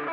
All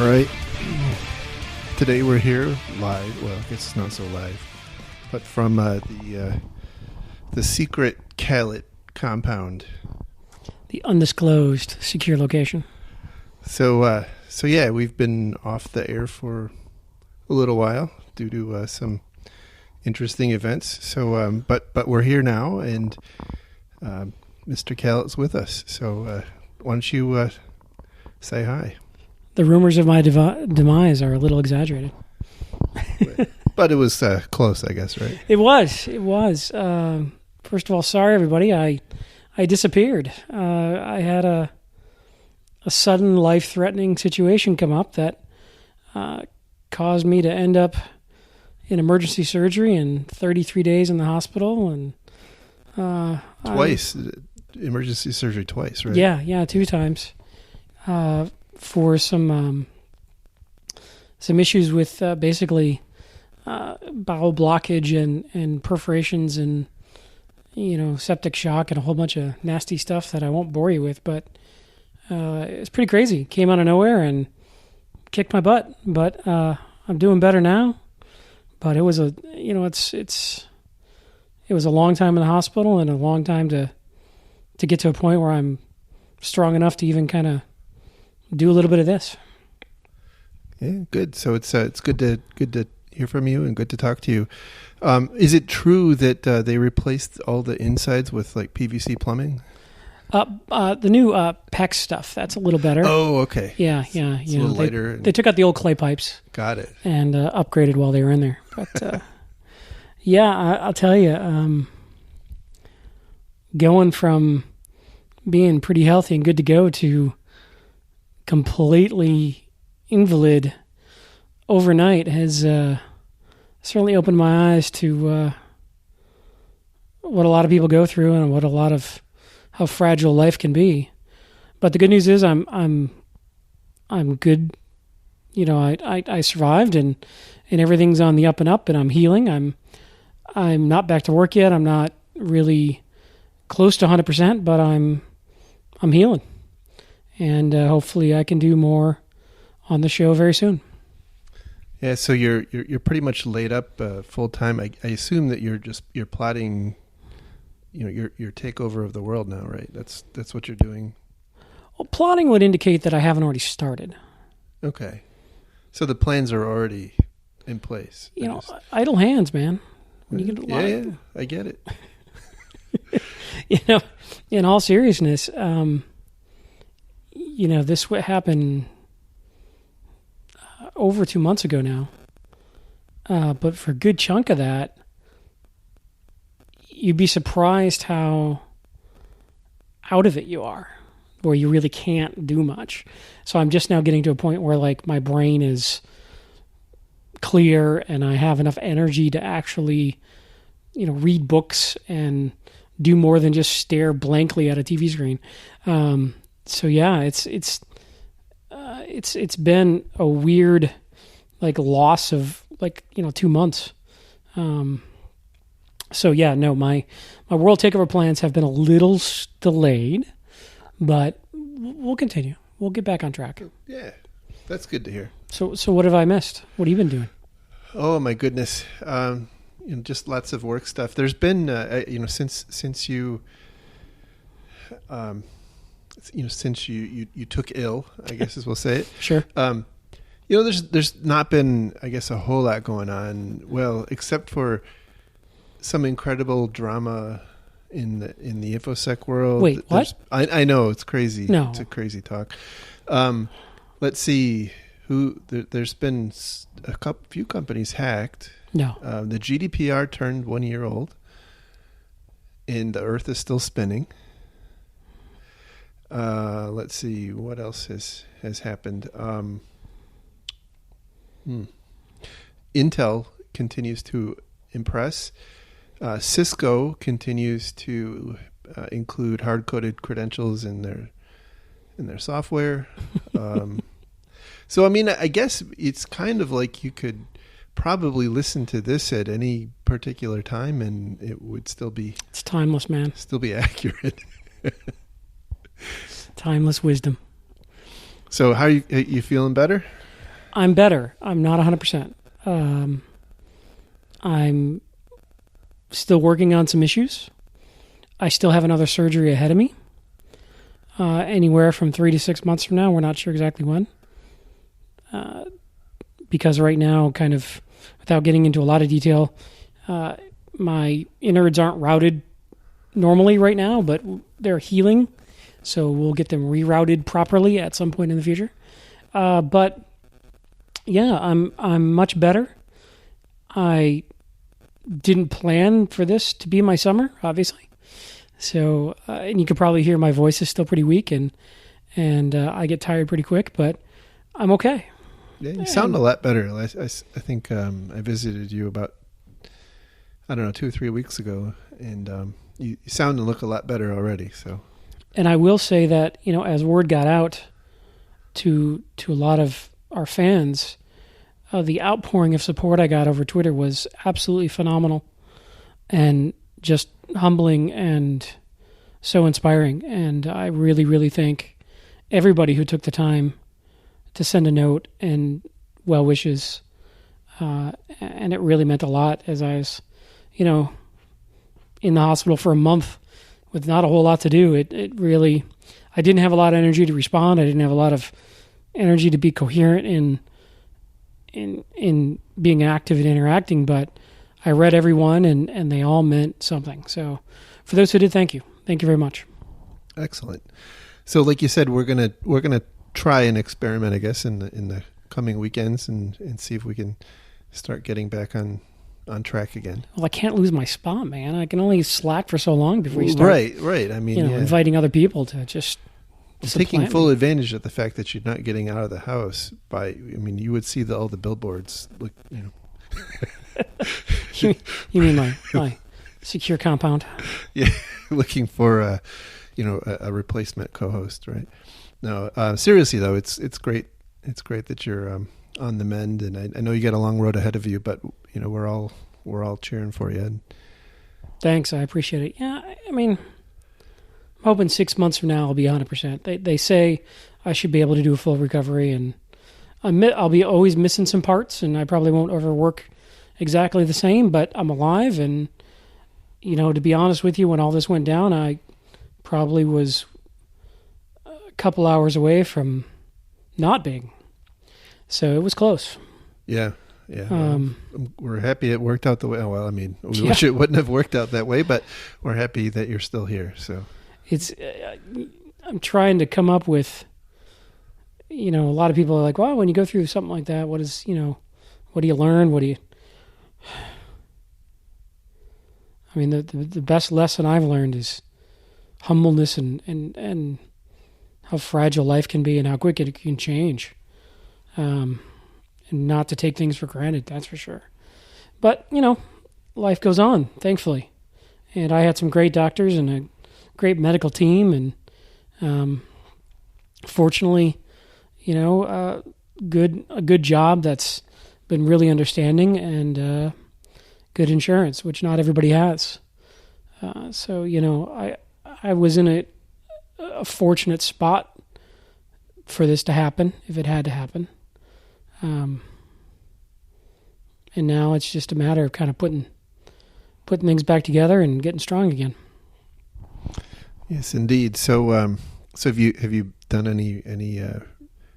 right. Today we're here live. Well, I guess it's not so live, but from the secret Kalat compound, the undisclosed secure location. So yeah, we've been off the air for a little while due to some interesting events. So, but we're here now, and Mr. Kalat's with us. So, why don't you say hi? The rumors of my demise are a little exaggerated. But it was close, I guess, right? It was. First of all, sorry, everybody. I disappeared. I had a sudden life-threatening situation come up that caused me to end up in emergency surgery and 33 days in the hospital. And twice. Emergency surgery twice, right? Yeah, 2 times. For some issues with basically bowel blockage and perforations and septic shock and a whole bunch of nasty stuff that I won't bore you with, but it's pretty crazy. Came out of nowhere and kicked my butt, but I'm doing better now. But it was it was a long time in the hospital and a long time to get to a point where I'm strong enough to even kind of do a little bit of this. Yeah, good. So it's good to hear from you and good to talk to you. Is it true that they replaced all the insides with like PVC plumbing? The new PEX stuff, that's a little better. Oh, okay. Yeah. It's a little lighter. They took out the old clay pipes. Got it. And upgraded while they were in there. But yeah, I'll tell you, going from being pretty healthy and good to go to completely invalid overnight has certainly opened my eyes to what a lot of people go through and how fragile life can be. But the good news is I'm good. I survived and everything's on the up and up, and I'm healing. I'm not back to work yet. I'm not really close to 100%, but I'm healing. And hopefully I can do more on the show very soon. Yeah, so you're pretty much laid up full time. I assume that you're plotting, your takeover of the world now, right? That's what you're doing. Well, plotting would indicate that I haven't already started. Okay, so the plans are already in place. Idle hands, man. Yeah, I get it. In all seriousness. This happened over 2 months ago now. But for a good chunk of that, you'd be surprised how out of it you are, where you really can't do much. So I'm just now getting to a point where like my brain is clear and I have enough energy to actually, read books and do more than just stare blankly at a TV screen. So yeah, it's been a weird like loss of 2 months. So yeah, no, my world takeover plans have been a little delayed, but we'll continue. We'll get back on track. Yeah, that's good to hear. So what have I missed? What have you been doing? Oh my goodness, just lots of work stuff. There's been since you. Since you took ill, I guess as we'll say it. Sure. There's not been, I guess, a whole lot going on. Well, except for some incredible drama in the InfoSec world. Wait, what? I know it's crazy. No, it's a crazy talk. Let's see there's been a few companies hacked. No. The GDPR turned 1 year old, and the Earth is still spinning. Let's see what else has happened. Hmm. Intel continues to impress. Cisco continues to include hard-coded credentials in their software. So, I mean, I guess it's kind of like you could probably listen to this at any particular time, and it would still be It's timeless, man. still be accurate. Timeless wisdom. So, how you feeling better? I'm better. I'm not 100%. I'm still working on some issues. I still have another surgery ahead of me. Anywhere from 3 to 6 months from now. We're not sure exactly when. Because right now, kind of, without getting into a lot of detail, my innards aren't routed normally right now, but they're healing. So we'll get them rerouted properly at some point in the future. But yeah, I'm much better. I didn't plan for this to be my summer, obviously. So, and you can probably hear my voice is still pretty weak, and I get tired pretty quick, but I'm okay. Yeah, you sound a lot better. I think I visited you about, I don't know, 2 or 3 weeks ago, and you sound and look a lot better already. So, and I will say that, you know, as word got out to a lot of our fans, the outpouring of support I got over Twitter was absolutely phenomenal and just humbling and so inspiring. And I really, really thank everybody who took the time to send a note and well wishes. And it really meant a lot as I was, you know, in the hospital for a month with not a whole lot to do. It really, I didn't have a lot of energy to respond. I didn't have a lot of energy to be coherent in being active and interacting, but I read everyone and they all meant something. So for those who did, thank you. Thank you very much. Excellent. So like you said, we're gonna try an experiment, I guess, in the coming weekends and see if we can start getting back on track again. Well, I can't lose my spot, man. I can only slack for so long before you start. Right. I mean, you know, inviting other people to just taking full advantage of the fact that you're not getting out of the house. You would see all the billboards. Look, you know. You mean my secure compound? Yeah, looking for a replacement co-host, right? No, seriously though, it's great. It's great that you're on the mend, and I know you got a long road ahead of you, but you know we're all cheering for you. Thanks, I appreciate it. Yeah, I mean, I'm hoping 6 months from now I'll be 100%. They say I should be able to do a full recovery, and I'll be always missing some parts, and I probably won't overwork exactly the same, but I'm alive, and you know, to be honest with you, when all this went down, I probably was a couple hours away from not being. So it was close. Yeah. We're happy it worked out the way. Well, I mean, we wish it wouldn't have worked out that way, but we're happy that you're still here. So it's, I'm trying to come up with, you know, a lot of people are like, well, when you go through something like that, what do you learn? I mean, the best lesson I've learned is humbleness and how fragile life can be and how quick it can change. And not to take things for granted, that's for sure. But, you know, life goes on, thankfully. And I had some great doctors and a great medical team. And fortunately, you know, a good job that's been really understanding and good insurance, which not everybody has. So, you know, I was in a fortunate spot for this to happen, if it had to happen. And now it's just a matter of kind of putting things back together and getting strong again. Yes, indeed. So have you done any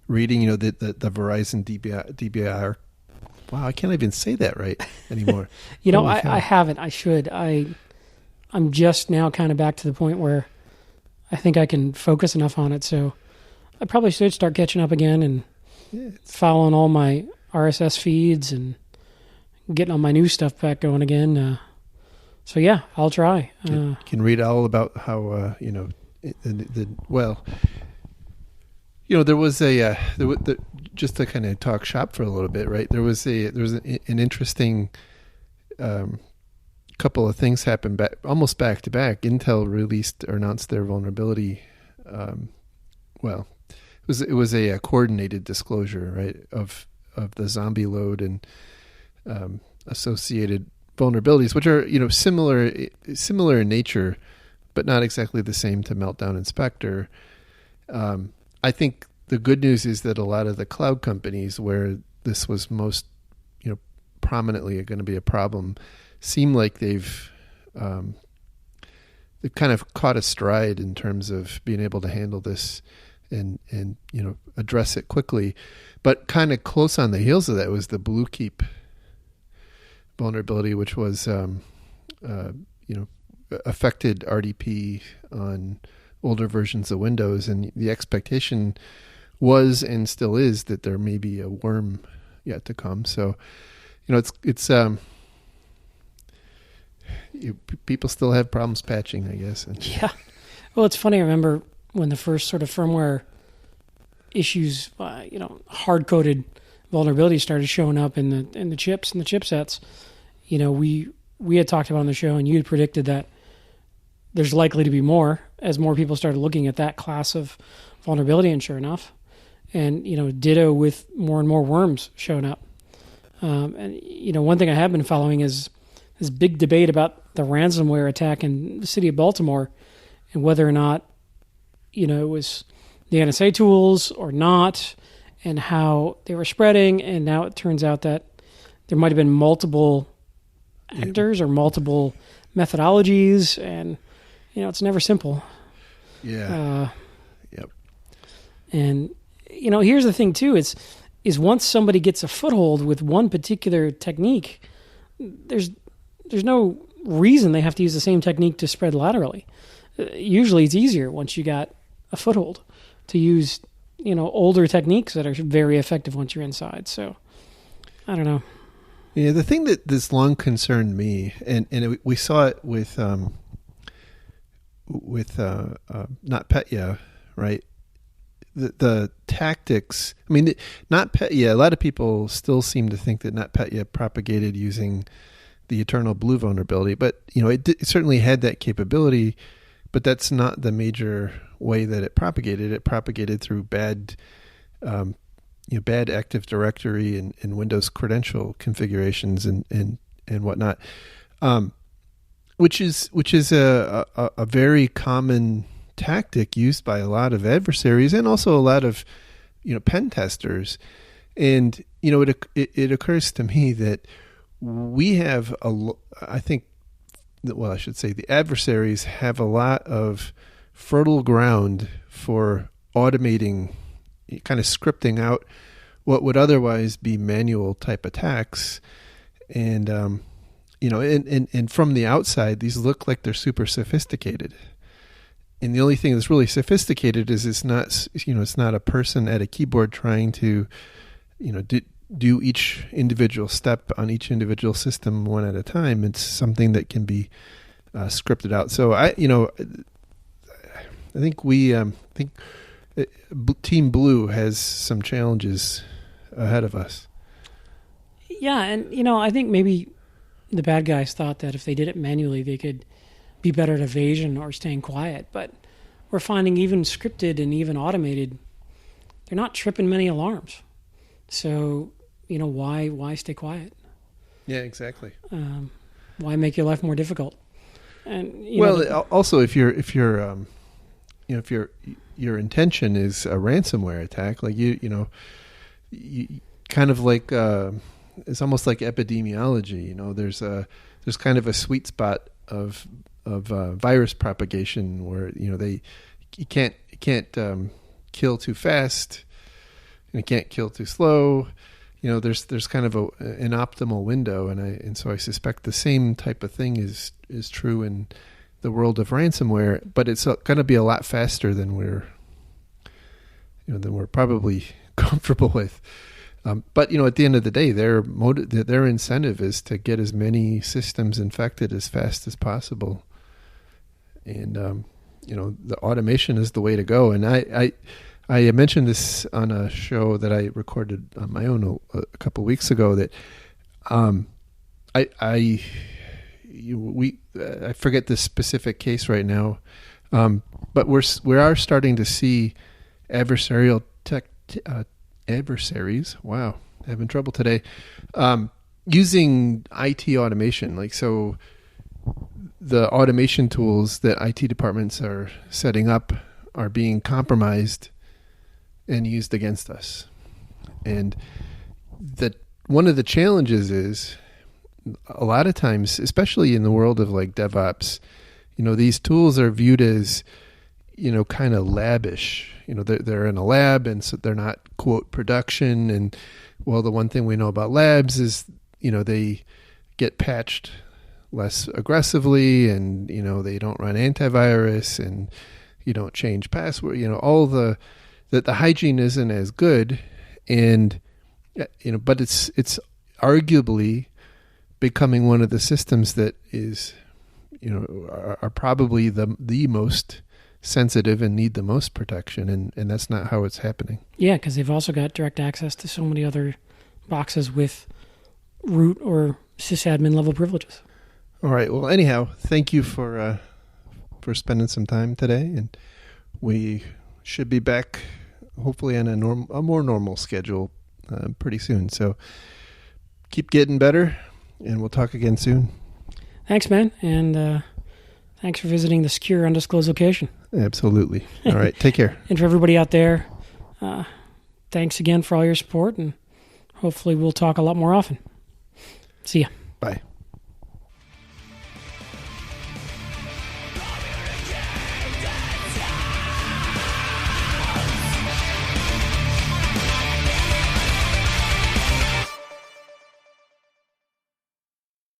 reading? You know, the Verizon DBIR. Wow, I can't even say that right anymore. You know, I haven't. I should. I'm just now kind of back to the point where I think I can focus enough on it. So I probably should start catching up again and following all my RSS feeds and getting all my new stuff back going again. So yeah, I'll try. Can read all about how you know there was just to kind of talk shop for a little bit, right? There was an interesting couple of things happened almost back to back. Intel released or announced their vulnerability. Well, it was a coordinated disclosure, right, of the zombie load and associated vulnerabilities, which are similar in nature, but not exactly the same to Meltdown and Spectre. I think the good news is that a lot of the cloud companies where this was most prominently going to be a problem seem like they've kind of caught a stride in terms of being able to handle this and address it quickly. But kind of close on the heels of that was the Bluekeep vulnerability, which was affected RDP on older versions of Windows, and the expectation was and still is that there may be a worm yet to come. So people still have problems patching, I guess. Yeah. Well, it's funny. I remember when the first sort of firmware issues, hard-coded vulnerabilities started showing up in the chips and the chipsets. We had talked about on the show, and you had predicted that there's likely to be more as more people started looking at that class of vulnerability, and sure enough. And, ditto with more and more worms showing up. And one thing I have been following is this big debate about the ransomware attack in the city of Baltimore and whether or not, it was the NSA tools or not, and how they were spreading. And now it turns out that there might have been multiple actors or multiple methodologies, and, it's never simple. Yeah. Yep. And, here's the thing too, is once somebody gets a foothold with one particular technique, there's no reason they have to use the same technique to spread laterally. Usually it's easier once you got a foothold to use, older techniques that are very effective once you're inside. So I don't know. Yeah. The thing that this long concerned me, and we saw it with NotPetya, right? The tactics, NotPetya, a lot of people still seem to think that NotPetya propagated using the Eternal Blue vulnerability, but it certainly had that capability, but that's not the major way that it propagated. It propagated through bad Active Directory and Windows credential configurations and whatnot, which is a very common tactic used by a lot of adversaries and also a lot of pen testers. And it occurs to me that we have I should say the adversaries have a lot of fertile ground for automating, kind of scripting out what would otherwise be manual type attacks. And and from the outside, these look like they're super sophisticated. And the only thing that's really sophisticated is it's not a person at a keyboard trying to, do each individual step on each individual system one at a time. It's something that can be scripted out. So I think Team Blue has some challenges ahead of us. Yeah, and I think maybe the bad guys thought that if they did it manually, they could be better at evasion or staying quiet. But we're finding even scripted and even automated, they're not tripping many alarms. So, why stay quiet? Yeah, exactly. Why make your life more difficult? And also if your intention is a ransomware attack, like you kind of like it's almost like epidemiology. There's kind of a sweet spot of virus propagation where you can't kill too fast and it can't kill too slow. There's kind of an optimal window, and so I suspect the same type of thing is true in the world of ransomware, but it's going to be a lot faster than we're probably comfortable with. But at the end of the day, their incentive is to get as many systems infected as fast as possible, and the automation is the way to go. And I I mentioned this on a show that I recorded on my own a couple weeks ago that I forget the specific case right now, but we are starting to see adversarial adversaries. Wow, having trouble today. Using IT automation, like so, the automation tools that IT departments are setting up are being compromised and used against us. And that one of the challenges is a lot of times, especially in the world of like DevOps, these tools are viewed as, kind of labish. They're in a lab, and so they're not, quote, production. And well, the one thing we know about labs is, they get patched less aggressively, and, they don't run antivirus, and you don't change password, all the hygiene isn't as good. And, but it's arguably becoming one of the systems that is, are probably the most sensitive and need the most protection, and that's not how it's happening. Yeah, because they've also got direct access to so many other boxes with root or sysadmin level privileges. All right. Well, anyhow, thank you for spending some time today, and we should be back hopefully on a more normal schedule pretty soon. So keep getting better, and we'll talk again soon. Thanks, man, and thanks for visiting the secure undisclosed location. Absolutely. All right. Take care. And for everybody out there, thanks again for all your support, and hopefully we'll talk a lot more often. See ya. Bye.